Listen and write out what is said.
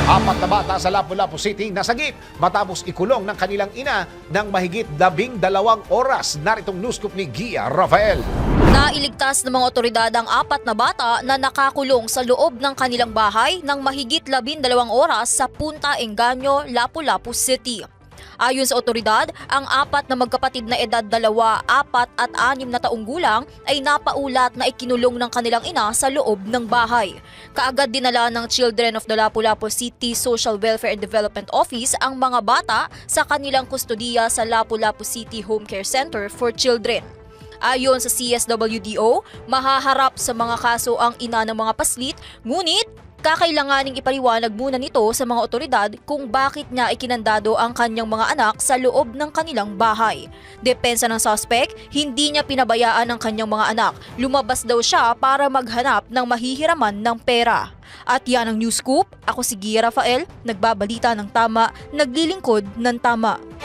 Apat na bata sa Lapu-Lapu City nasagip matapos ikulong ng kanilang ina ng mahigit 12 oras. Naritong news scoop ni Gia Rafael. Nailigtas ng mga otoridad ang apat na bata na nakakulong sa loob ng kanilang bahay ng mahigit 12 oras sa Punta Engaño, Lapu-Lapu City. Ayon sa otoridad, ang apat na magkapatid na edad 2, 4 at 6 na taong gulang ay napaulat na ikinulong ng kanilang ina sa loob ng bahay. Kaagad dinala ng Children of the Lapu-Lapu City Social Welfare and Development Office ang mga bata sa kanilang kustodiya sa Lapu-Lapu City Home Care Center for Children. Ayon sa CSWDO, mahaharap sa mga kaso ang ina ng mga paslit, ngunit kakailanganing ipaliwanag muna nito sa mga otoridad kung bakit niya ikinandado ang kanyang mga anak sa loob ng kanilang bahay. Depensa ng suspect, hindi niya pinabayaan ang kanyang mga anak. Lumabas daw siya para maghanap ng mahihiraman ng pera. At yan ang news scoop. Ako si Gia Rafael, nagbabalita ng tama, naglilingkod ng tama.